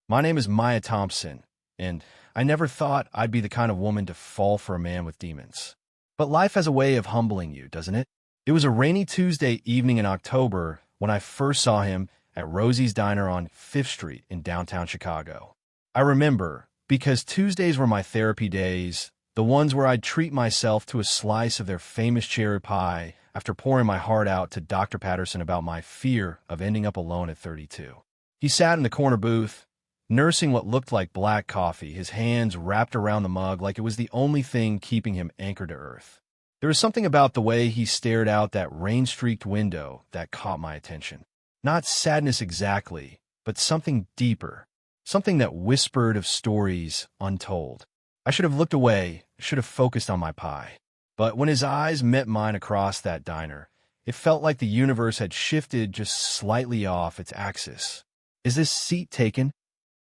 My name is Maya Thompson, and I never thought I'd be the kind of woman to fall for a man with demons. But life has a way of humbling you, doesn't it? It was a rainy Tuesday evening in October when I first saw him at Rosie's Diner on 5th Street in downtown Chicago. I remember because Tuesdays were my therapy days, the ones where I'd treat myself to a slice of their famous cherry pie after pouring my heart out to Dr. Patterson about my fear of ending up alone at 32. He sat in the corner booth, nursing what looked like black coffee, his hands wrapped around the mug like it was the only thing keeping him anchored to earth. There was something about the way he stared out that rain-streaked window that caught my attention. Not sadness exactly, but something deeper, something that whispered of stories untold. I should have looked away, should have focused on my pie. But when his eyes met mine across that diner, it felt like the universe had shifted just slightly off its axis. "Is this seat taken?"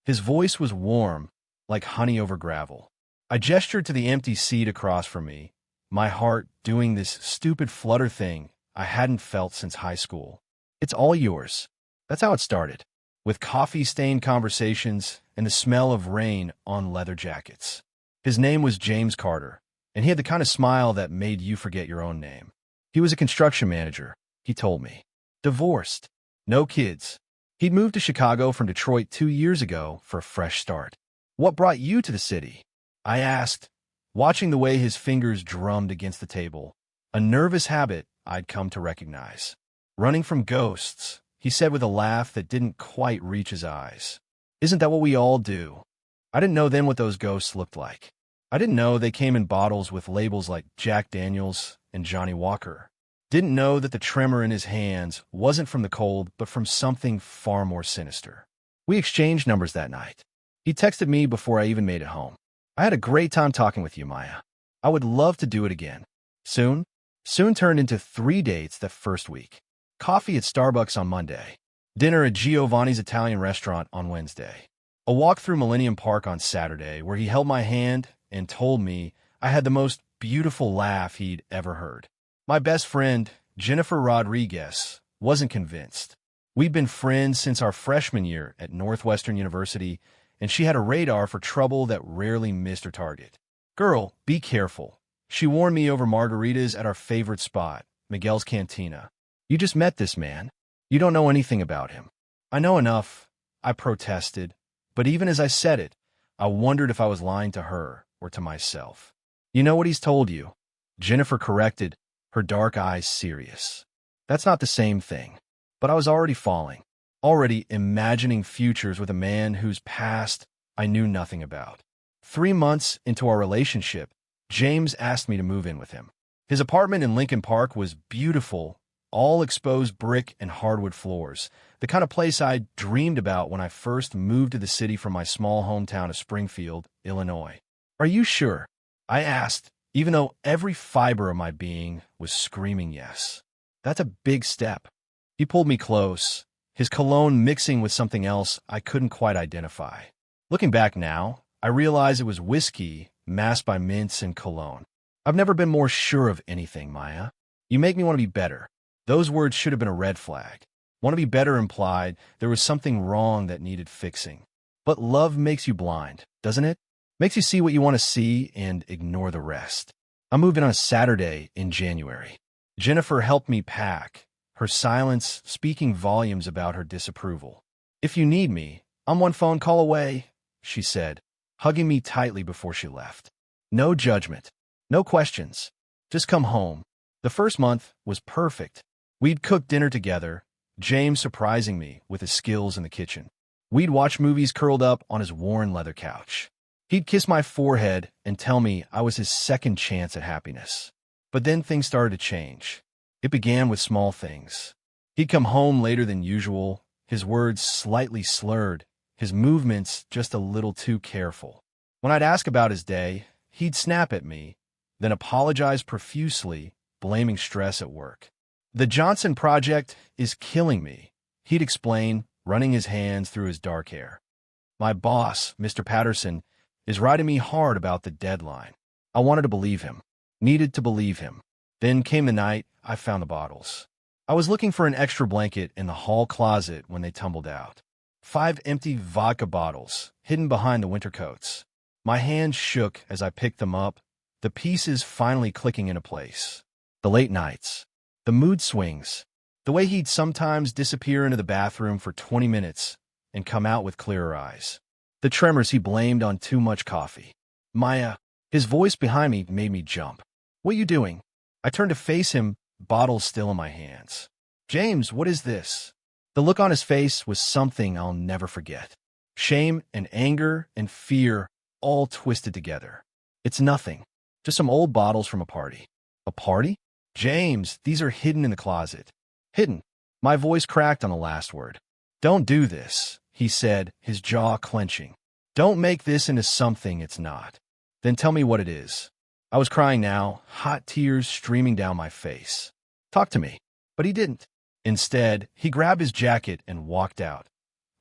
His voice was warm, like honey over gravel. I gestured to the empty seat across from me, my heart doing this stupid flutter thing I hadn't felt since high school. "It's all yours." That's how it started, with coffee-stained conversations and the smell of rain on leather jackets. His name was James Carter, and he had the kind of smile that made you forget your own name. He was a construction manager, he told me. Divorced. No kids. He'd moved to Chicago from Detroit 2 years ago for a fresh start. "What brought you to the city?" I asked, watching the way his fingers drummed against the table, a nervous habit I'd come to recognize. "Running from ghosts," he said with a laugh that didn't quite reach his eyes. "Isn't that what we all do?" I didn't know then what those ghosts looked like. I didn't know they came in bottles with labels like Jack Daniels and Johnny Walker. Didn't know that the tremor in his hands wasn't from the cold, but from something far more sinister. We exchanged numbers that night. He texted me before I even made it home. "I had a great time talking with you, Maya. I would love to do it again. Soon?" Soon turned into 3 dates that first week. Coffee at Starbucks on Monday. Dinner at Giovanni's Italian restaurant on Wednesday. A walk through Millennium Park on Saturday, where he held my hand and told me I had the most beautiful laugh he'd ever heard. My best friend, Jennifer Rodriguez, wasn't convinced. We'd been friends since our freshman year at Northwestern University, and she had a radar for trouble that rarely missed her target. "Girl, be careful." She warned me over margaritas at our favorite spot, Miguel's Cantina. "You just met this man. You don't know anything about him." "I know enough," I protested, but even as I said it, I wondered if I was lying to her or to myself. "You know what he's told you," Jennifer corrected, her dark eyes serious. "That's not the same thing." But I was already falling, already imagining futures with a man whose past I knew nothing about. 3 months into our relationship, James asked me to move in with him. His apartment in Lincoln Park was beautiful, all exposed brick and hardwood floors, the kind of place I'd dreamed about when I first moved to the city from my small hometown of Springfield, Illinois. "Are you sure?" I asked, even though every fiber of my being was screaming yes. "That's a big step." He pulled me close, his cologne mixing with something else I couldn't quite identify. Looking back now, I realize it was whiskey masked by mints and cologne. I've never been more sure of anything, Maya. You make me want to be better. Those words should have been a red flag. Want to be better implied there was something wrong that needed fixing. But love makes you blind, doesn't it? Makes you see what you want to see and ignore the rest. I moved in on a Saturday in January. Jennifer helped me pack, her silence speaking volumes about her disapproval. "If you need me, I'm one phone call away," she said, hugging me tightly before she left. No judgment, no questions, just come home. The first month was perfect. We'd cook dinner together, James surprising me with his skills in the kitchen. We'd watch movies curled up on his worn leather couch. He'd kiss my forehead and tell me I was his second chance at happiness. But then things started to change. It began with small things. He'd come home later than usual, his words slightly slurred, his movements just a little too careful. When I'd ask about his day, he'd snap at me, then apologize profusely, blaming stress at work. "The Johnson project is killing me," he'd explain, running his hands through his dark hair. "My boss, Mr. Patterson, is riding me hard about the deadline." I wanted to believe him, needed to believe him. Then came the night I found the bottles. I was looking for an extra blanket in the hall closet when they tumbled out. 5 empty vodka bottles hidden behind the winter coats. My hands shook as I picked them up, the pieces finally clicking into place. The late nights, the mood swings, the way he'd sometimes disappear into the bathroom for 20 minutes and come out with clearer eyes. The tremors he blamed on too much coffee. Maya, his voice behind me made me jump. What you doing? I turned to face him, bottles still in my hands. James, what is this? The look on his face was something I'll never forget. Shame and anger and fear all twisted together. It's nothing. Just some old bottles from a party. A party? James, these are hidden in the closet. Hidden. My voice cracked on the last word. Don't do this, he said, his jaw clenching. Don't make this into something it's not. Then tell me what it is. I was crying now, hot tears streaming down my face. Talk to me. But he didn't. Instead, he grabbed his jacket and walked out,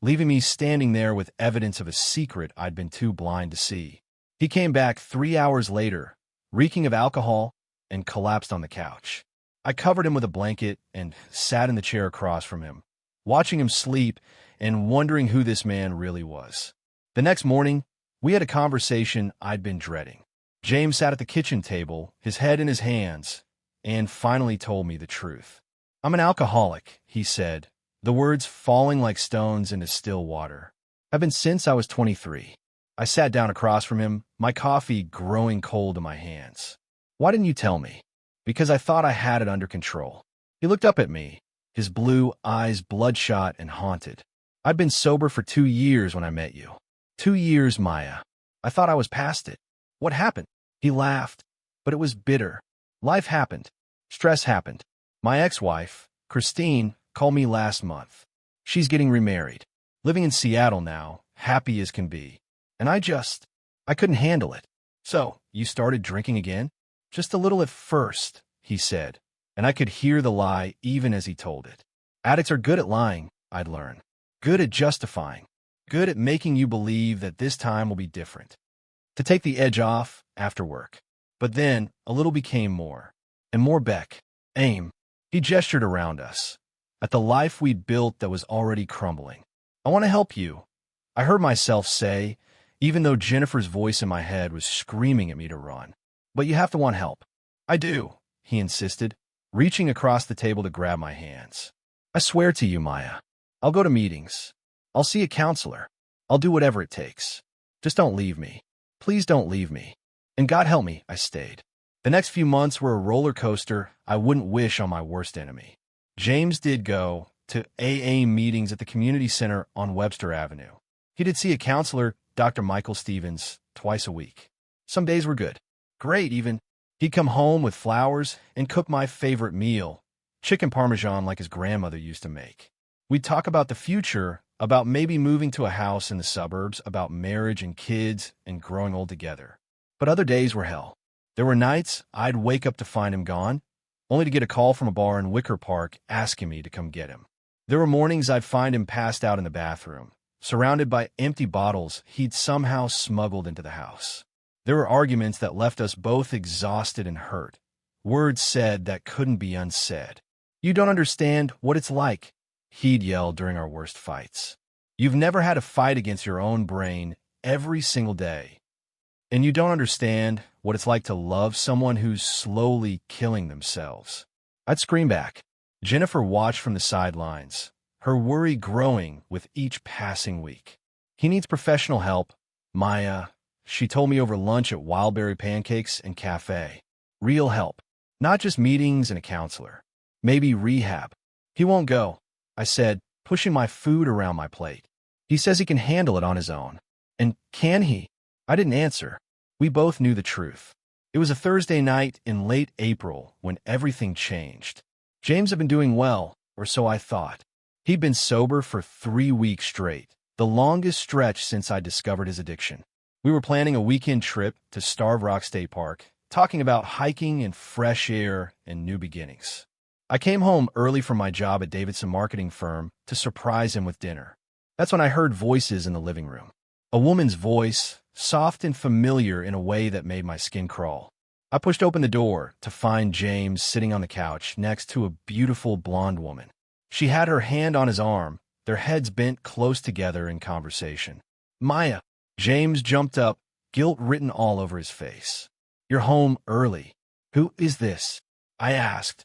leaving me standing there with evidence of a secret I'd been too blind to see. He came back 3 hours later, reeking of alcohol, and collapsed on the couch. I covered him with a blanket and sat in the chair across from him, watching him sleep and wondering who this man really was. The next morning, we had a conversation I'd been dreading. James sat at the kitchen table, his head in his hands, and finally told me the truth. I'm an alcoholic, he said, the words falling like stones into still water. I've been since I was 23. I sat down across from him, my coffee growing cold in my hands. Why didn't you tell me? Because I thought I had it under control. He looked up at me, his blue eyes bloodshot and haunted. I'd been sober for 2 years when I met you. 2 years, Maya. I thought I was past it. What happened? He laughed, but it was bitter. Life happened. Stress happened. My ex-wife, Christine, called me last month. She's getting remarried, living in Seattle now, happy as can be. And I couldn't handle it. So, you started drinking again? Just a little at first, he said, and I could hear the lie even as he told it. Addicts are good at lying, I'd learned. Good at justifying. Good at making you believe that this time will be different. To take the edge off after work. But then, a little became more. And more Beck. Aim. He gestured around us, at the life we'd built that was already crumbling. I want to help you, I heard myself say, even though Jennifer's voice in my head was screaming at me to run. But you have to want help. I do, he insisted, reaching across the table to grab my hands. I swear to you, Maya, I'll go to meetings. I'll see a counselor. I'll do whatever it takes. Just don't leave me. Please don't leave me. And God help me, I stayed. The next few months were a roller coaster I wouldn't wish on my worst enemy. James did go to AA meetings at the community center on Webster Avenue. He did see a counselor, Dr. Michael Stevens, twice a week. Some days were good. Great, even. He'd come home with flowers and cook my favorite meal, chicken parmesan like his grandmother used to make. We'd talk about the future, about maybe moving to a house in the suburbs, about marriage and kids and growing old together. But other days were hell. There were nights I'd wake up to find him gone, only to get a call from a bar in Wicker Park asking me to come get him. There were mornings I'd find him passed out in the bathroom, surrounded by empty bottles he'd somehow smuggled into the house. There were arguments that left us both exhausted and hurt, words said that couldn't be unsaid. You don't understand what it's like, he'd yell during our worst fights. You've never had a fight against your own brain every single day. And you don't understand what it's like to love someone who's slowly killing themselves. I'd scream back. Jennifer watched from the sidelines, her worry growing with each passing week. He needs professional help, Maya, she told me over lunch at Wildberry Pancakes and Cafe. Real help, not just meetings and a counselor. Maybe rehab. He won't go, I said, pushing my food around my plate. He says he can handle it on his own. And can he? I didn't answer. We both knew the truth. It was a Thursday night in late April when everything changed. James had been doing well, or so I thought. He'd been sober for 3 weeks straight, the longest stretch since I discovered his addiction. We were planning a weekend trip to Starved Rock State Park, talking about hiking and fresh air and new beginnings. I came home early from my job at Davidson marketing firm to surprise him with dinner. That's when I heard voices in the living room. A woman's voice, soft and familiar in a way that made my skin crawl. I pushed open the door to find James sitting on the couch next to a beautiful blonde woman. She had her hand on his arm, their heads bent close together in conversation. Maya, James jumped up, guilt written all over his face. You're home early. Who is this? I asked,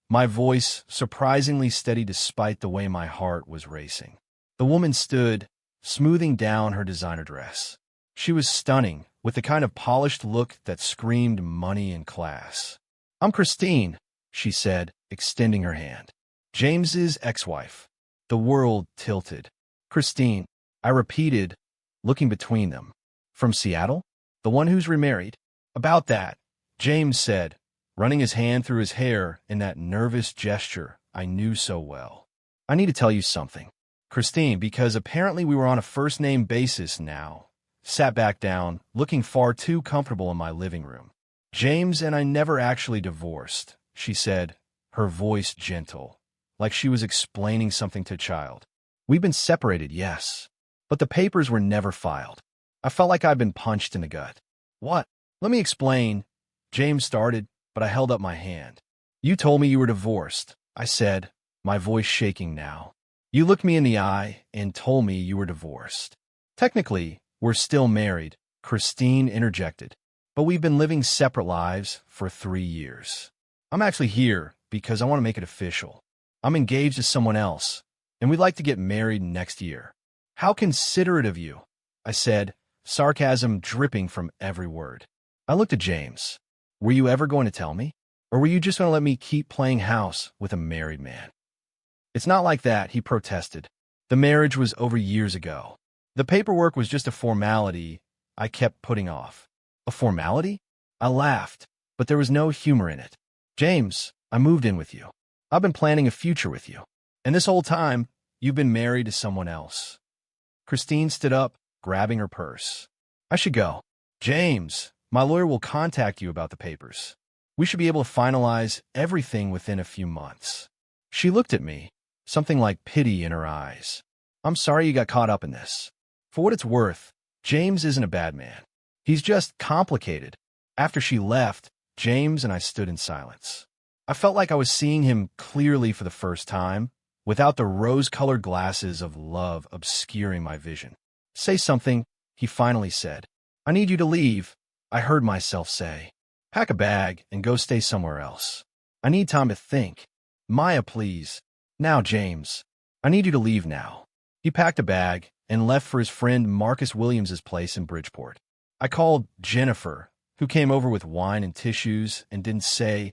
my voice surprisingly steady despite the way my heart was racing. The woman stood, smoothing down her designer dress. She was stunning, with the kind of polished look that screamed money and class. I'm Christine, she said, extending her hand. James's ex-wife. The world tilted. Christine, I repeated, looking between them. From Seattle? The one who's remarried? About that, James said, running his hand through his hair in that nervous gesture I knew so well. I need to tell you something, Christine, because apparently we were on a first-name basis now. Sat back down, looking far too comfortable in my living room. James and I never actually divorced, she said, her voice gentle, like she was explaining something to a child. We've been separated, yes, but the papers were never filed. I felt like I'd been punched in the gut. What? Let me explain. James started, but I held up my hand. You told me you were divorced, I said, my voice shaking now. You looked me in the eye and told me you were divorced. Technically, we're still married, Christine interjected, but we've been living separate lives for 3 years. I'm actually here because I want to make it official. I'm engaged to someone else, and we'd like to get married next year. How considerate of you, I said, sarcasm dripping from every word. I looked at James. Were you ever going to tell me? Or were you just going to let me keep playing house with a married man? It's not like that, he protested. The marriage was over years ago. The paperwork was just a formality I kept putting off. A formality? I laughed, but there was no humor in it. James, I moved in with you. I've been planning a future with you. And this whole time, you've been married to someone else. Christine stood up, grabbing her purse. I should go. James, my lawyer will contact you about the papers. We should be able to finalize everything within a few months. She looked at me, something like pity in her eyes. I'm sorry you got caught up in this. For what it's worth, James isn't a bad man. He's just complicated. After she left, James and I stood in silence. I felt like I was seeing him clearly for the first time, without the rose-colored glasses of love obscuring my vision. Say something, he finally said. I need you to leave, I heard myself say. Pack a bag and go stay somewhere else. I need time to think. Maya, please. Now, James. I need you to leave now. He packed a bag and left for his friend Marcus Williams's place in Bridgeport. I called Jennifer, who came over with wine and tissues and didn't say,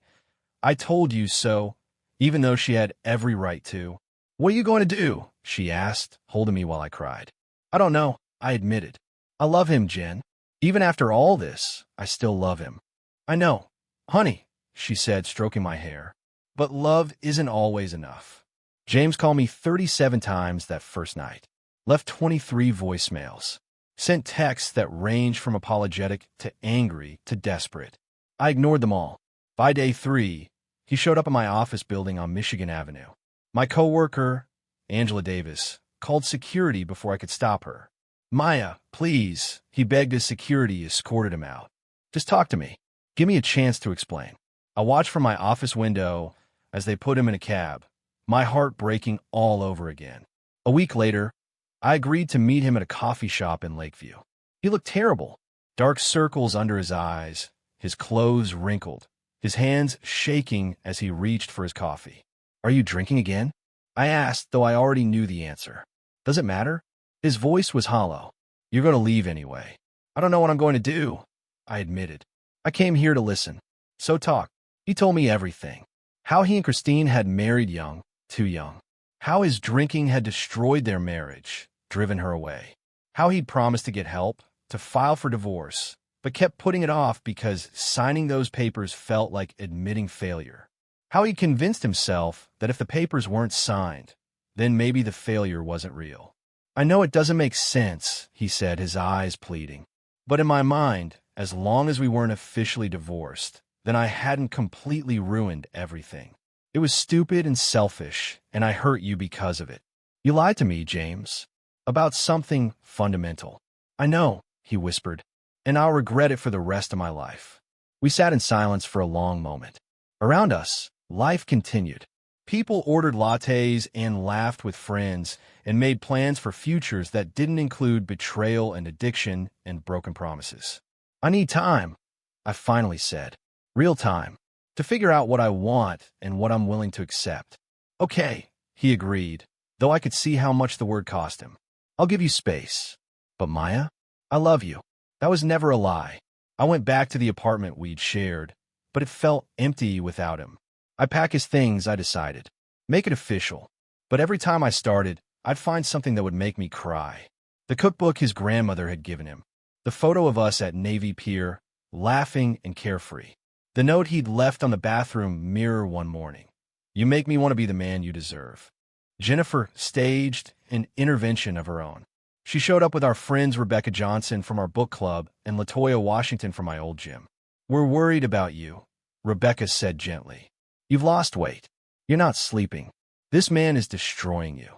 I told you so, even though she had every right to. What are you going to do? She asked, holding me while I cried. I don't know, I admitted. I love him, Jen. Even after all this, I still love him. I know. Honey, she said, stroking my hair. But love isn't always enough. James called me 37 times that first night. Left 23 voicemails. Sent texts that ranged from apologetic to angry to desperate. I ignored them all. By day 3, he showed up at my office building on Michigan Avenue. My coworker, Angela Davis, called security before I could stop her. Maya, please, he begged as security escorted him out. Just talk to me. Give me a chance to explain. I watched from my office window as they put him in a cab, my heart breaking all over again. A week later, I agreed to meet him at a coffee shop in Lakeview. He looked terrible. Dark circles under his eyes, his clothes wrinkled, his hands shaking as he reached for his coffee. Are you drinking again? I asked, though I already knew the answer. Does it matter? His voice was hollow. You're going to leave anyway. I don't know what I'm going to do, I admitted. I came here to listen. So talk. He told me everything. How he and Christine had married young, too young. How his drinking had destroyed their marriage, driven her away. How he'd promised to get help, to file for divorce, but kept putting it off because signing those papers felt like admitting failure. How he convinced himself that if the papers weren't signed, then maybe the failure wasn't real. I know it doesn't make sense, he said, his eyes pleading. But in my mind, as long as we weren't officially divorced, then I hadn't completely ruined everything. It was stupid and selfish, and I hurt you because of it. You lied to me, James, about something fundamental. I know, he whispered, and I'll regret it for the rest of my life. We sat in silence for a long moment. Around us, life continued. People ordered lattes and laughed with friends and made plans for futures that didn't include betrayal and addiction and broken promises. I need time, I finally said. Real time. To figure out what I want and what I'm willing to accept. Okay, he agreed, though I could see how much the word cost him. I'll give you space. But Maya, I love you. That was never a lie. I went back to the apartment we'd shared, but it felt empty without him. I'd pack his things, I decided. Make it official. But every time I started, I'd find something that would make me cry. The cookbook his grandmother had given him. The photo of us at Navy Pier, laughing and carefree. The note he'd left on the bathroom mirror one morning. You make me want to be the man you deserve. Jennifer staged an intervention of her own. She showed up with our friends Rebecca Johnson from our book club and LaToya Washington from my old gym. We're worried about you, Rebecca said gently. You've lost weight. You're not sleeping. This man is destroying you.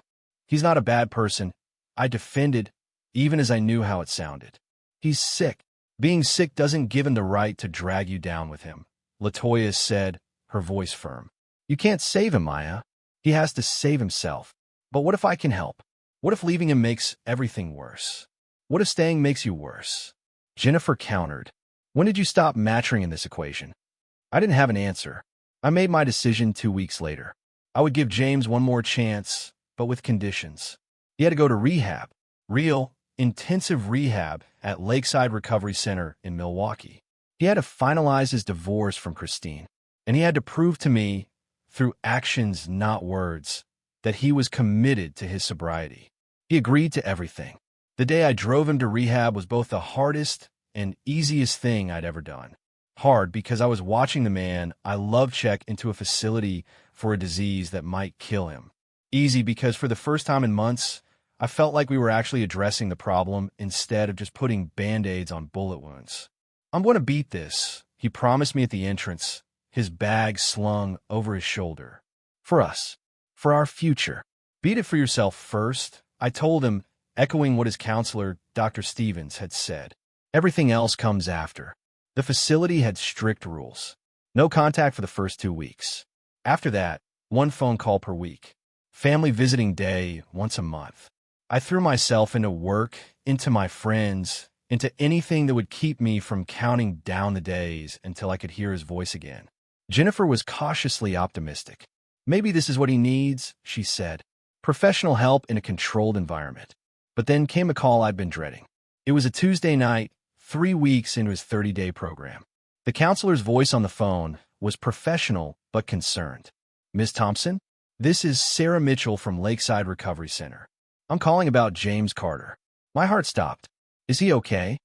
He's not a bad person, I defended, even as I knew how it sounded. He's sick. Being sick doesn't give him the right to drag you down with him, LaToya said, her voice firm. You can't save him, Maya. He has to save himself. But what if I can help? What if leaving him makes everything worse? What if staying makes you worse? Jennifer countered. When did you stop maturing in this equation? I didn't have an answer. I made my decision 2 weeks later. I would give James one more chance, but with conditions. He had to go to rehab. Real, intensive rehab at Lakeside Recovery Center in Milwaukee. He had to finalize his divorce from Christine, and he had to prove to me, through actions, not words, that he was committed to his sobriety. He agreed to everything. The day I drove him to rehab was both the hardest and easiest thing I'd ever done. Hard because I was watching the man I love check into a facility for a disease that might kill him. Easy because for the first time in months, I felt like we were actually addressing the problem instead of just putting Band-Aids on bullet wounds. I'm going to beat this, he promised me at the entrance, his bag slung over his shoulder. For us. For our future. Beat it for yourself first, I told him, echoing what his counselor, Dr. Stevens, had said. Everything else comes after. The facility had strict rules. No contact for the first 2 weeks. After that, 1 phone call per week. Family visiting day once a month. I threw myself into work, into my friends, into anything that would keep me from counting down the days until I could hear his voice again. Jennifer was cautiously optimistic. Maybe this is what he needs, she said. Professional help in a controlled environment. But then came a call I'd been dreading. It was a Tuesday night, 3 weeks into his 30-day program. The counselor's voice on the phone was professional but concerned. Ms. Thompson, this is Sarah Mitchell from Lakeside Recovery Center. I'm calling about James Carter. My heart stopped. Is he okay?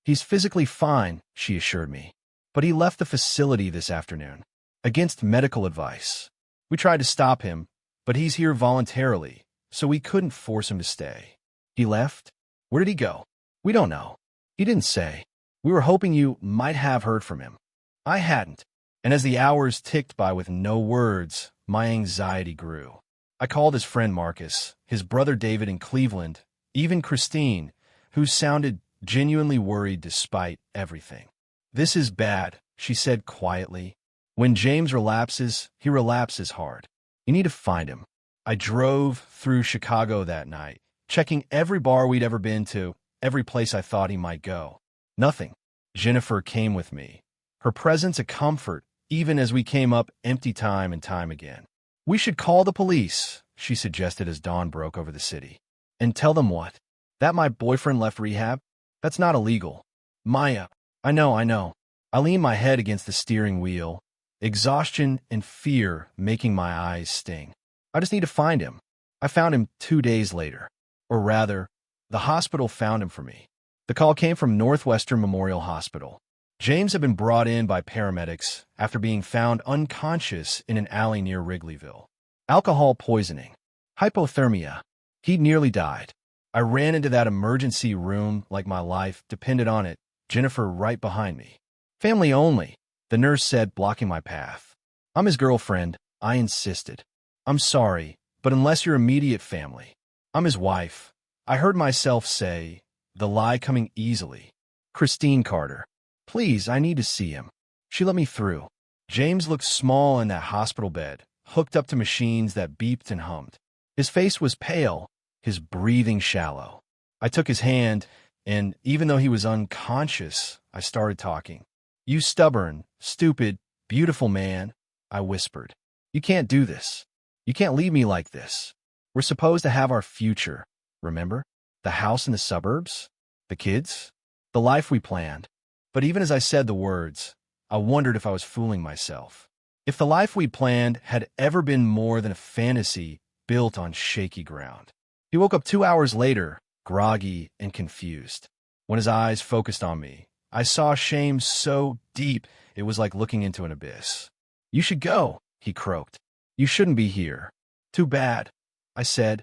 He's physically fine, she assured me. But he left the facility this afternoon. Against medical advice. We tried to stop him, but he's here voluntarily, so we couldn't force him to stay. He left? Where did he go? We don't know. He didn't say. We were hoping you might have heard from him. I hadn't. And as the hours ticked by with no words, my anxiety grew. I called his friend Marcus, his brother David in Cleveland, even Christine, who sounded genuinely worried despite everything. This is bad, she said quietly. When James relapses, he relapses hard. You need to find him. I drove through Chicago that night, checking every bar we'd ever been to, every place I thought he might go. Nothing. Jennifer came with me. Her presence a comfort, even as we came up empty time and time again. We should call the police, she suggested as dawn broke over the city. And tell them what? That my boyfriend left rehab? That's not illegal. Maya, I know. I leaned my head against the steering wheel, exhaustion and fear making my eyes sting. I just need to find him. I found him 2 days later. Or rather, the hospital found him for me. The call came from Northwestern Memorial Hospital. James had been brought in by paramedics after being found unconscious in an alley near Wrigleyville. Alcohol poisoning. Hypothermia. He'd nearly died. I ran into that emergency room like my life depended on it, Jennifer right behind me. Family only, the nurse said, blocking my path. I'm his girlfriend, I insisted. I'm sorry, but unless you're immediate family. I'm his wife. I heard myself say, the lie coming easily. Christine Carter. Please, I need to see him. She let me through. James looked small in that hospital bed, hooked up to machines that beeped and hummed. His face was pale, his breathing shallow. I took his hand, and even though he was unconscious, I started talking. "You stubborn, stupid, beautiful man," I whispered. "You can't do this. You can't leave me like this. We're supposed to have our future, remember? The house in the suburbs? The kids? The life we planned." But even as I said the words, I wondered if I was fooling myself. If the life we planned had ever been more than a fantasy built on shaky ground. He woke up 2 hours later, groggy and confused. When his eyes focused on me, I saw shame so deep it was like looking into an abyss. "You should go," he croaked. "You shouldn't be here." "Too bad," I said,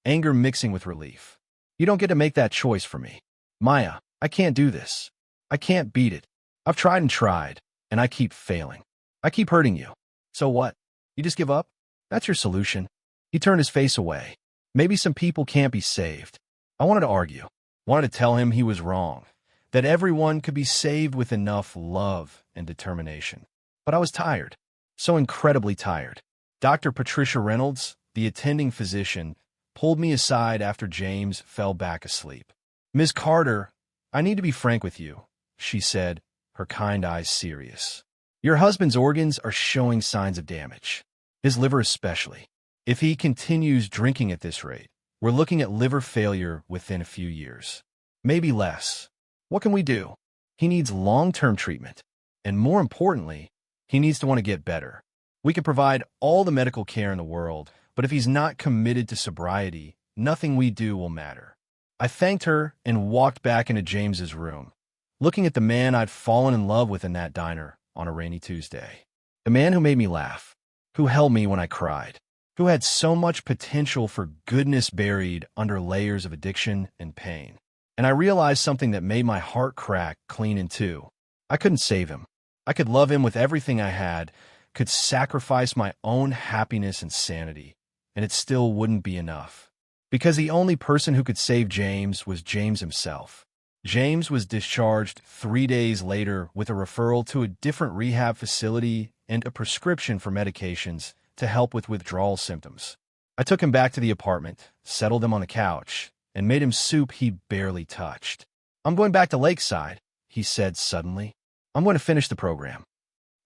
anger mixing with relief. "You don't get to make that choice for me. Maya, I can't do this. I can't beat it. I've tried, and I keep failing. I keep hurting you. So what? You just give up? That's your solution." He turned his face away. Maybe some people can't be saved. I wanted to argue, wanted to tell him he was wrong, that everyone could be saved with enough love and determination. But I was tired, so incredibly tired. Dr. Patricia Reynolds, the attending physician, pulled me aside after James fell back asleep. "Ms. Carter, I need to be frank with you," she said, her kind eyes serious. "Your husband's organs are showing signs of damage, his liver especially. If he continues drinking at this rate, we're looking at liver failure within a few years. Maybe less. What can we do? He needs long-term treatment. And more importantly, he needs to want to get better. We can provide all the medical care in the world, but if he's not committed to sobriety, nothing we do will matter." I thanked her and walked back into James's room, looking at the man I'd fallen in love with in that diner on a rainy Tuesday. The man who made me laugh, who held me when I cried, who had so much potential for goodness buried under layers of addiction and pain. And I realized something that made my heart crack clean in two. I couldn't save him. I could love him with everything I had, could sacrifice my own happiness and sanity, and it still wouldn't be enough. Because the only person who could save James was James himself. James was discharged 3 days later with a referral to a different rehab facility and a prescription for medications to help with withdrawal symptoms. I took him back to the apartment, settled him on the couch, and made him soup he barely touched. "I'm going back to Lakeside," he said suddenly. "I'm going to finish the program."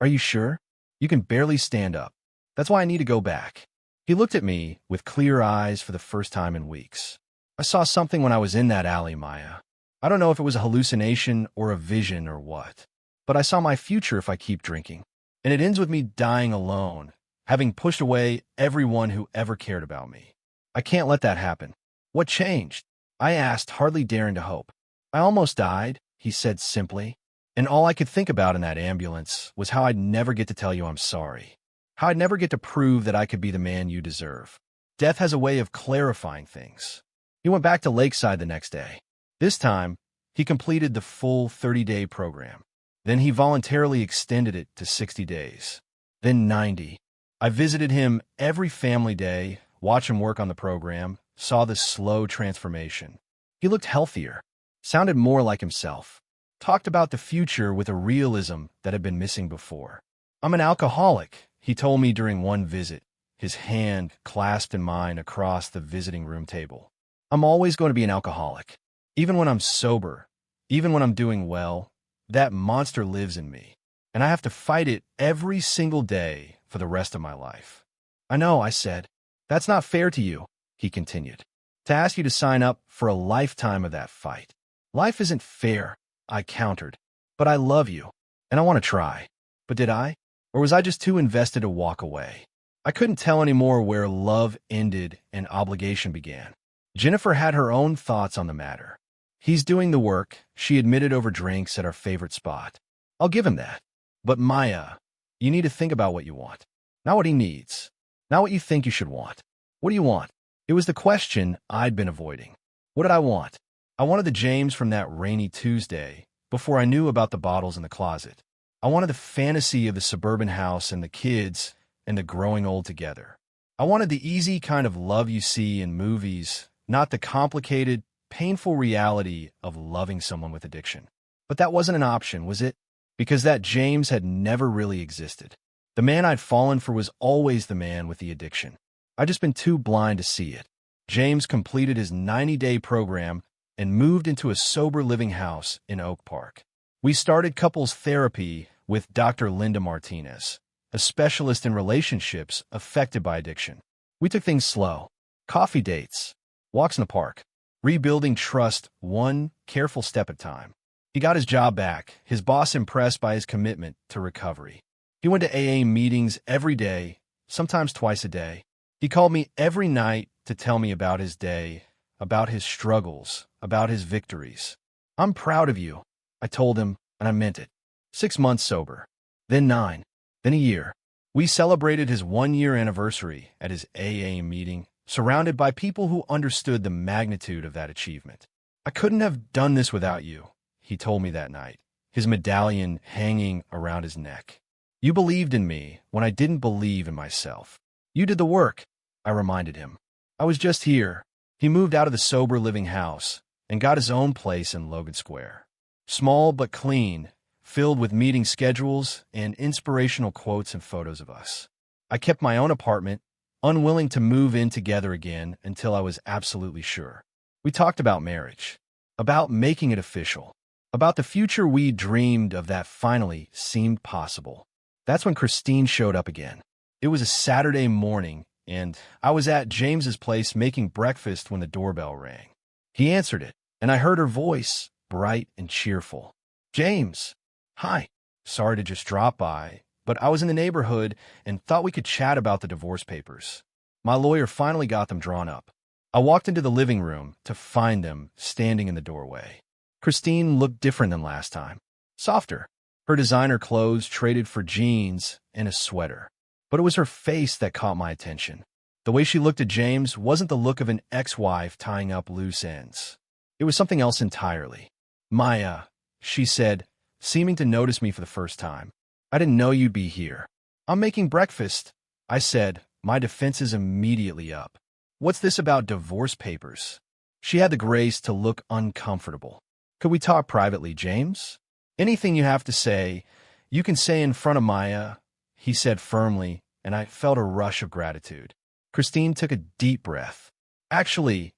"Are you sure? You can barely stand up." "That's why I need to go back." He looked at me with clear eyes for the first time in weeks. "I saw something when I was in that alley, Maya. I don't know if it was a hallucination or a vision or what, but I saw my future if I keep drinking. And it ends with me dying alone, having pushed away everyone who ever cared about me. I can't let that happen." "What changed?" I asked, hardly daring to hope. "I almost died," he said simply, "and all I could think about in that ambulance was how I'd never get to tell you I'm sorry, how I'd never get to prove that I could be the man you deserve. Death has a way of clarifying things." He went back to Lakeside the next day. This time, he completed the full 30-day program. Then he voluntarily extended it to 60 days. Then 90. I visited him every family day, watched him work on the program, saw the slow transformation. He looked healthier, sounded more like himself, talked about the future with a realism that had been missing before. "I'm an alcoholic," he told me during one visit, his hand clasped in mine across the visiting room table. "I'm always going to be an alcoholic. Even when I'm sober, even when I'm doing well, that monster lives in me, and I have to fight it every single day for the rest of my life." "I know," I said. "That's not fair to you," he continued, "to ask you to sign up for a lifetime of that fight." "Life isn't fair," I countered, "but I love you, and I want to try." But did I? Or was I just too invested to walk away? I couldn't tell anymore where love ended and obligation began. Jennifer had her own thoughts on the matter. "He's doing the work," she admitted over drinks at our favorite spot. I'll give him that. But Maya, you need to think about what you want. Not what he needs. Not what you think you should want. What do you want? It was the question I'd been avoiding. What did I want? I wanted the James from that rainy Tuesday, before I knew about the bottles in the closet. I wanted the fantasy of the suburban house and the kids and the growing old together. I wanted the easy kind of love you see in movies, not the complicated, painful reality of loving someone with addiction. But that wasn't an option, was it? Because that James had never really existed. The man I'd fallen for was always the man with the addiction. I'd just been too blind to see it. James completed his 90-day program and moved into a sober living house in Oak Park. We started couples therapy with Dr. Linda Martinez, a specialist in relationships affected by addiction. We took things slow. Coffee dates, walks in the park, rebuilding trust one careful step at a time. He got his job back, his boss impressed by his commitment to recovery. He went to AA meetings every day, sometimes twice a day. He called me every night to tell me about his day, about his struggles, about his victories. I'm proud of you, I told him, and I meant it. 6 months sober, then 9, then a year. We celebrated his 1-year anniversary at his AA meeting, surrounded by people who understood the magnitude of that achievement. I couldn't have done this without you, he told me that night, his medallion hanging around his neck. You believed in me when I didn't believe in myself. You did the work, I reminded him. I was just here. He moved out of the sober living house and got his own place in Logan Square. Small but clean, filled with meeting schedules and inspirational quotes and photos of us. I kept my own apartment, unwilling to move in together again until I was absolutely sure. We talked about marriage, about making it official, about the future we dreamed of that finally seemed possible. That's when Christine showed up again. It was a Saturday morning, and I was at James's place making breakfast when the doorbell rang. He answered it, and I heard her voice, bright and cheerful. James, hi. Sorry to just drop by, but I was in the neighborhood and thought we could chat about the divorce papers. My lawyer finally got them drawn up. I walked into the living room to find them standing in the doorway. Christine looked different than last time. Softer. Her designer clothes traded for jeans and a sweater. But it was her face that caught my attention. The way she looked at James wasn't the look of an ex-wife tying up loose ends. It was something else entirely. Maya, she said, seeming to notice me for the first time. I didn't know you'd be here. I'm making breakfast, I said, my defenses immediately up. What's this about divorce papers? She had the grace to look uncomfortable. Could we talk privately, James? Anything you have to say, you can say in front of Maya, he said firmly, and I felt a rush of gratitude. Christine took a deep breath. Actually,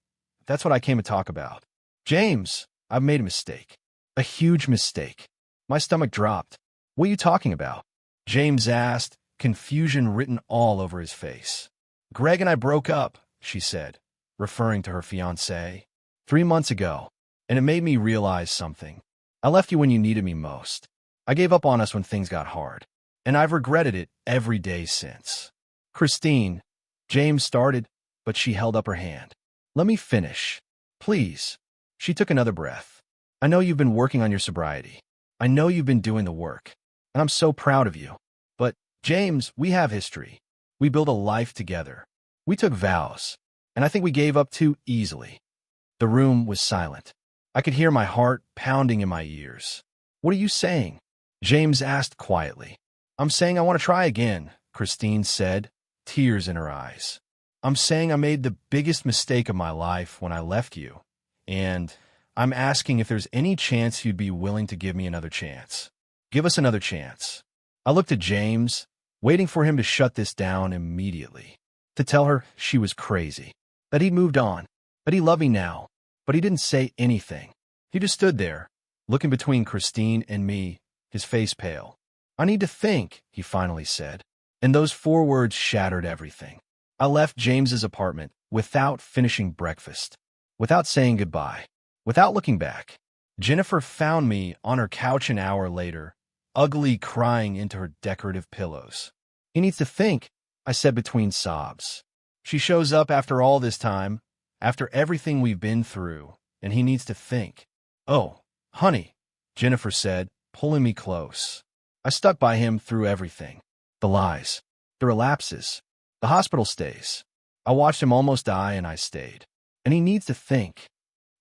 that's what I came to talk about. James, I've made a mistake. A huge mistake. My stomach dropped. What are you talking about? James asked, confusion written all over his face. Greg and I broke up, she said, referring to her fiancé, 3 months ago, and it made me realize something. I left you when you needed me most. I gave up on us when things got hard, and I've regretted it every day since. Christine, James started, but she held up her hand. Let me finish, please. She took another breath. I know you've been working on your sobriety. I know you've been doing the work, and I'm so proud of you. But, James, we have history. We built a life together. We took vows, and I think we gave up too easily. The room was silent. I could hear my heart pounding in my ears. What are you saying? James asked quietly. I'm saying I want to try again, Christine said, tears in her eyes. I'm saying I made the biggest mistake of my life when I left you, and I'm asking if there's any chance you'd be willing to give me another chance. Give us another chance. I looked at James, waiting for him to shut this down immediately, to tell her she was crazy, that he'd moved on, that he loved me now, but he didn't say anything. He just stood there, looking between Christine and me, his face pale. I need to think, he finally said, and those 4 words shattered everything. I left James's apartment without finishing breakfast, without saying goodbye, without looking back. Jennifer found me on her couch an hour later, ugly crying into her decorative pillows. He needs to think, I said between sobs. She shows up after all this time, after everything we've been through, and he needs to think. Oh, honey, Jennifer said, pulling me close. I stuck by him through everything. The lies, the relapses, the hospital stays. I watched him almost die and I stayed. And he needs to think.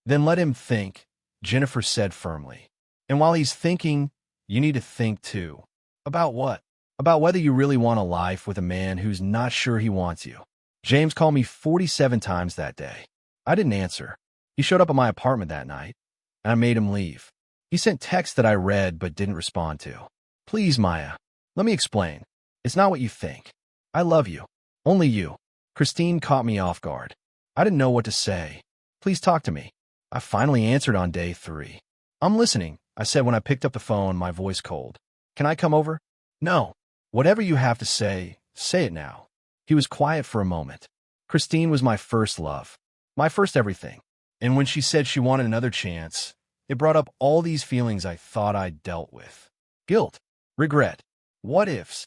Then let him think, Jennifer said firmly. And while he's thinking, you need to think too. About what? About whether you really want a life with a man who's not sure he wants you. James called me 47 times that day. I didn't answer. He showed up at my apartment that night, and I made him leave. He sent texts that I read but didn't respond to. Please, Maya, let me explain. It's not what you think. I love you. Only you. Christine caught me off guard. I didn't know what to say. Please talk to me. I finally answered on day 3. I'm listening, I said when I picked up the phone, my voice cold. Can I come over? No. Whatever you have to say it now. He was quiet for a moment. Christine was my first love. My first everything. And when she said she wanted another chance, it brought up all these feelings I thought I'd dealt with. Guilt. Regret. What ifs.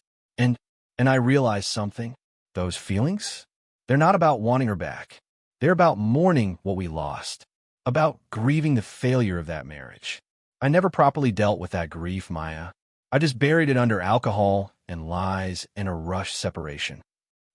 And I realized something. Those feelings? They're not about wanting her back. They're about mourning what we lost. About grieving the failure of that marriage. I never properly dealt with that grief, Maya. I just buried it under alcohol and lies and a rushed separation.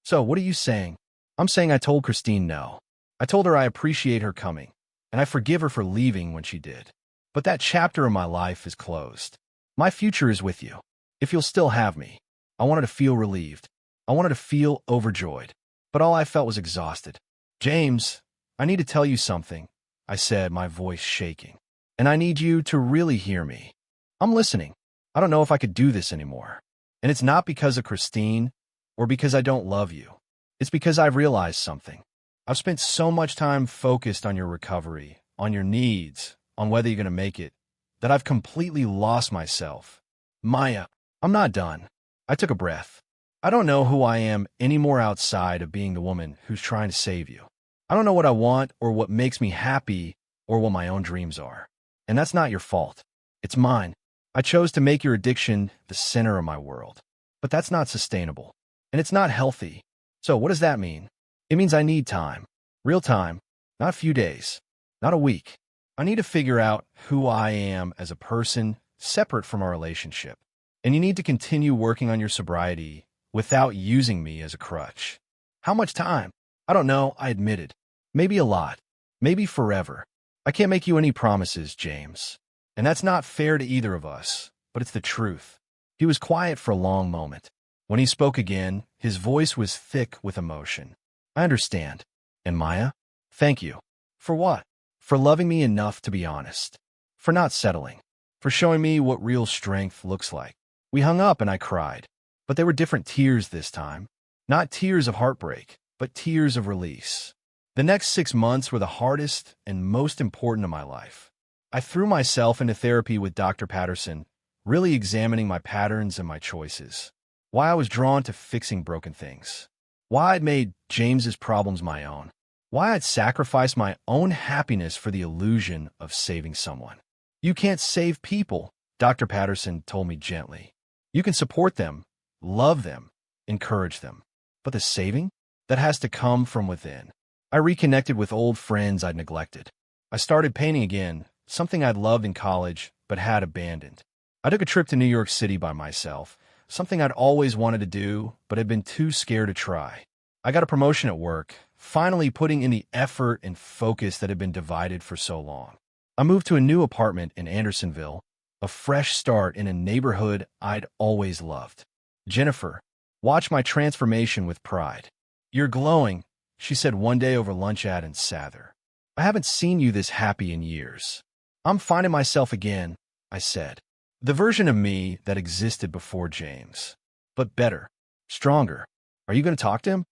So, what are you saying? I'm saying I told Christine no. I told her I appreciate her coming, and I forgive her for leaving when she did. But that chapter of my life is closed. My future is with you. If you'll still have me. I wanted to feel relieved. I wanted to feel overjoyed. But all I felt was exhausted. James, I need to tell you something, I said, my voice shaking. And I need you to really hear me. I'm listening. I don't know if I could do this anymore. And it's not because of Christine or because I don't love you. It's because I've realized something. I've spent so much time focused on your recovery, on your needs, on whether you're going to make it, that I've completely lost myself. Maya, I'm not done. I took a breath. I don't know who I am anymore outside of being the woman who's trying to save you. I don't know what I want or what makes me happy or what my own dreams are. And that's not your fault. It's mine. I chose to make your addiction the center of my world. But that's not sustainable. And it's not healthy. So what does that mean? It means I need time. Real time. Not a few days. Not a week. I need to figure out who I am as a person separate from our relationship. And you need to continue working on your sobriety without using me as a crutch. How much time? I don't know, I admitted. Maybe a lot. Maybe forever. I can't make you any promises, James. And that's not fair to either of us, but it's the truth. He was quiet for a long moment. When he spoke again, his voice was thick with emotion. I understand. And Maya? Thank you. For what? For loving me enough to be honest. For not settling. For showing me what real strength looks like. We hung up and I cried. But they were different tears this time. Not tears of heartbreak, but tears of release. The next 6 months were the hardest and most important of my life. I threw myself into therapy with Dr. Patterson, really examining my patterns and my choices. Why I was drawn to fixing broken things. Why I'd made James's problems my own. Why I'd sacrificed my own happiness for the illusion of saving someone. You can't save people, Dr. Patterson told me gently. You can support them, love them, encourage them. But the saving? That has to come from within. I reconnected with old friends I'd neglected. I started painting again, something I'd loved in college but had abandoned. I took a trip to New York City by myself, something I'd always wanted to do but had been too scared to try. I got a promotion at work, finally putting in the effort and focus that had been divided for so long. I moved to a new apartment in Andersonville, a fresh start in a neighborhood I'd always loved. Jennifer watched my transformation with pride. You're glowing, she said one day over lunch at Sather. I haven't seen you this happy in years. I'm finding myself again, I said. The version of me that existed before James. But better, stronger. Are you going to talk to him?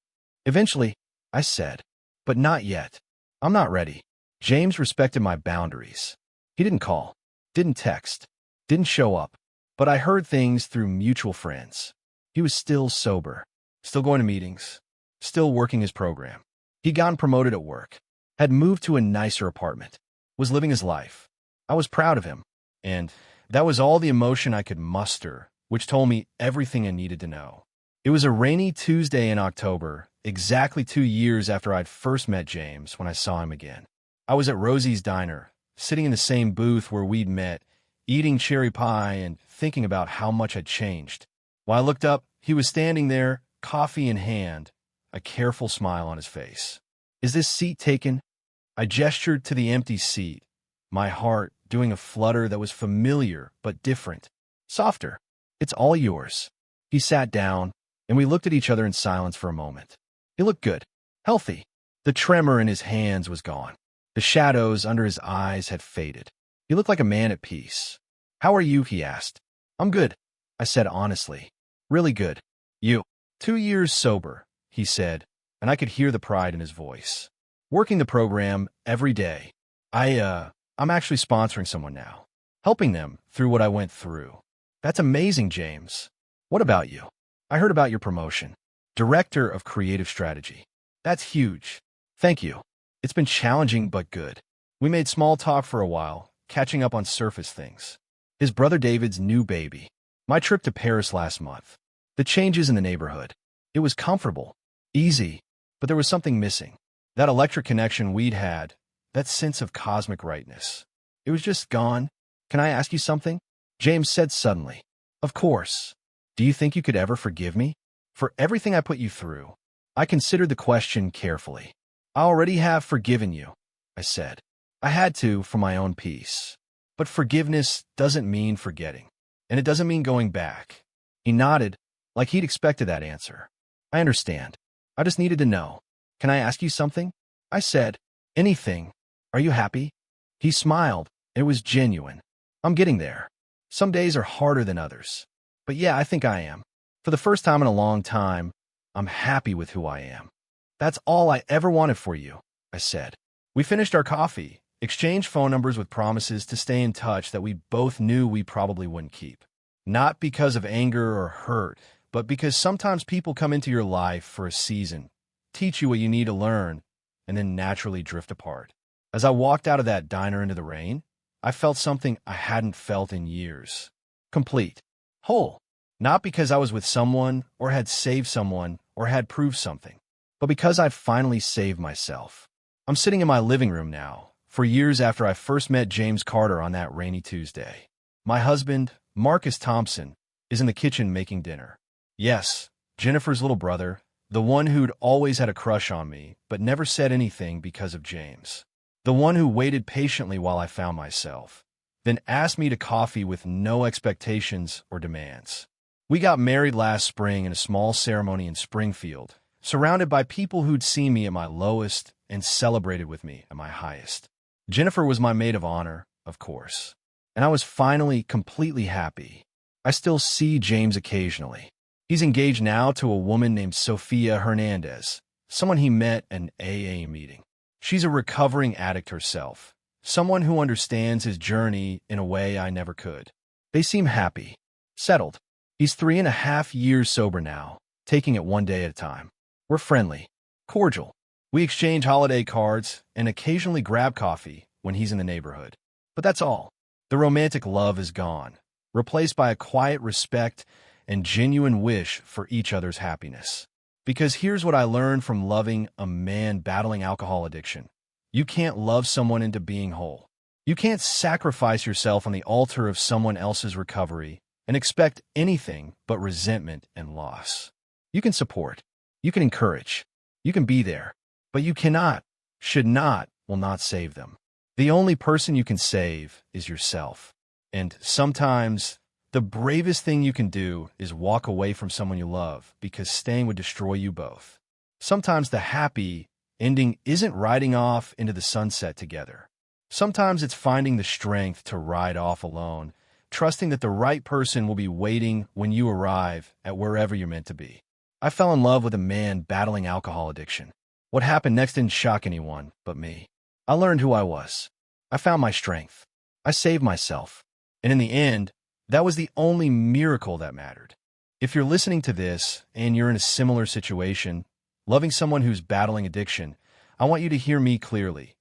Eventually, I said. But not yet. I'm not ready. James respected my boundaries. He didn't call, didn't text, didn't show up. But I heard things through mutual friends. He was still sober, still going to meetings, still working his program. He'd gotten promoted at work, had moved to a nicer apartment, was living his life. I was proud of him, and that was all the emotion I could muster, which told me everything I needed to know. It was a rainy Tuesday in October, exactly 2 years after I'd first met James when I saw him again. I was at Rosie's Diner, sitting in the same booth where we'd met, eating cherry pie and thinking about how much I'd changed. When I looked up, he was standing there, coffee in hand, a careful smile on his face. Is this seat taken? I gestured to the empty seat, my heart doing a flutter that was familiar but different. Softer. It's all yours. He sat down, and we looked at each other in silence for a moment. He looked good, healthy. The tremor in his hands was gone. The shadows under his eyes had faded. He looked like a man at peace. How are you? He asked. I'm good, I said honestly. Really good. You. 2 years sober, he said, and I could hear the pride in his voice. Working the program every day. I'm actually sponsoring someone now, helping them through what I went through. That's amazing, James. What about you? I heard about your promotion. Director of Creative Strategy. That's huge. Thank you. It's been challenging but good. We made small talk for a while, catching up on surface things. His brother David's new baby. My trip to Paris last month. The changes in the neighborhood. It was comfortable, easy, but there was something missing. That electric connection we'd had, that sense of cosmic rightness. It was just gone. Can I ask you something? James said suddenly. Of course. Do you think you could ever forgive me? For everything I put you through. I considered the question carefully. I already have forgiven you, I said. I had to for my own peace. But forgiveness doesn't mean forgetting. And it doesn't mean going back. He nodded, like he'd expected that answer. I understand. I just needed to know. Can I ask you something? I said. Anything. Are you happy? He smiled. It was genuine. I'm getting there. Some days are harder than others. But yeah, I think I am. For the first time in a long time, I'm happy with who I am. That's all I ever wanted for you, I said. We finished our coffee, exchanged phone numbers with promises to stay in touch that we both knew we probably wouldn't keep. Not because of anger or hurt, but because sometimes people come into your life for a season, teach you what you need to learn, and then naturally drift apart. As I walked out of that diner into the rain, I felt something I hadn't felt in years. Complete. Whole. Not because I was with someone, or had saved someone, or had proved something, but because I'd finally saved myself. I'm sitting in my living room now, for years after I first met James Carter on that rainy Tuesday. My husband, Marcus Thompson, is in the kitchen making dinner. Yes, Jennifer's little brother, the one who'd always had a crush on me, but never said anything because of James. The one who waited patiently while I found myself, then asked me to coffee with no expectations or demands. We got married last spring in a small ceremony in Springfield, surrounded by people who'd seen me at my lowest and celebrated with me at my highest. Jennifer was my maid of honor, of course, and I was finally completely happy. I still see James occasionally. He's engaged now to a woman named Sofia Hernandez, someone he met at an AA meeting. She's a recovering addict herself, someone who understands his journey in a way I never could. They seem happy, settled. He's 3.5 years sober now, taking it one day at a time. We're friendly, cordial. We exchange holiday cards and occasionally grab coffee when he's in the neighborhood. But that's all. The romantic love is gone, replaced by a quiet respect and genuine wish for each other's happiness. Because here's what I learned from loving a man battling alcohol addiction. You can't love someone into being whole. You can't sacrifice yourself on the altar of someone else's recovery and expect anything but resentment and loss. You can support, you can encourage, you can be there, but you cannot, should not, will not save them. The only person you can save is yourself. And sometimes, the bravest thing you can do is walk away from someone you love because staying would destroy you both. Sometimes the happy ending isn't riding off into the sunset together. Sometimes it's finding the strength to ride off alone, trusting that the right person will be waiting when you arrive at wherever you're meant to be. I fell in love with a man battling alcohol addiction. What happened next didn't shock anyone but me. I learned who I was. I found my strength. I saved myself. And in the end, that was the only miracle that mattered. If you're listening to this and you're in a similar situation, loving someone who's battling addiction, I want you to hear me clearly.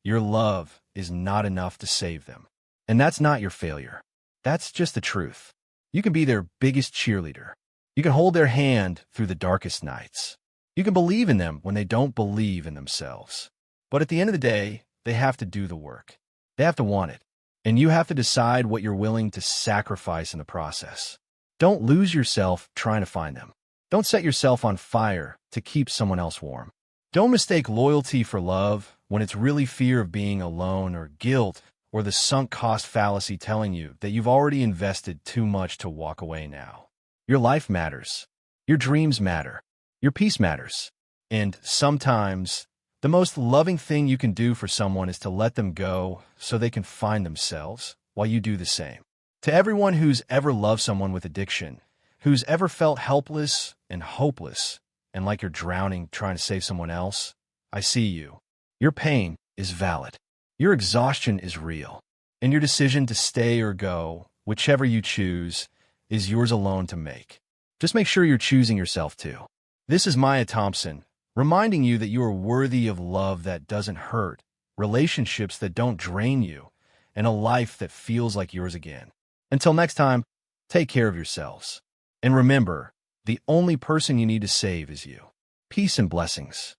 Your love is not enough to save them. And that's not your failure. That's just the truth. You can be their biggest cheerleader. You can hold their hand through the darkest nights. You can believe in them when they don't believe in themselves. But at the end of the day, they have to do the work. They have to want it. And you have to decide what you're willing to sacrifice in the process. Don't lose yourself trying to find them. Don't set yourself on fire to keep someone else warm. Don't mistake loyalty for love when it's really fear of being alone or guilt or the sunk cost fallacy telling you that you've already invested too much to walk away now. Your life matters. Your dreams matter. Your peace matters. And sometimes, the most loving thing you can do for someone is to let them go so they can find themselves while you do the same. To everyone who's ever loved someone with addiction, who's ever felt helpless and hopeless and like you're drowning trying to save someone else, I see you. Your pain is valid. Your exhaustion is real. And your decision to stay or go, whichever you choose, is yours alone to make. Just make sure you're choosing yourself too. This is Maya Thompson, reminding you that you are worthy of love that doesn't hurt, relationships that don't drain you, and a life that feels like yours again. Until next time, take care of yourselves. And remember, the only person you need to save is you. Peace and blessings.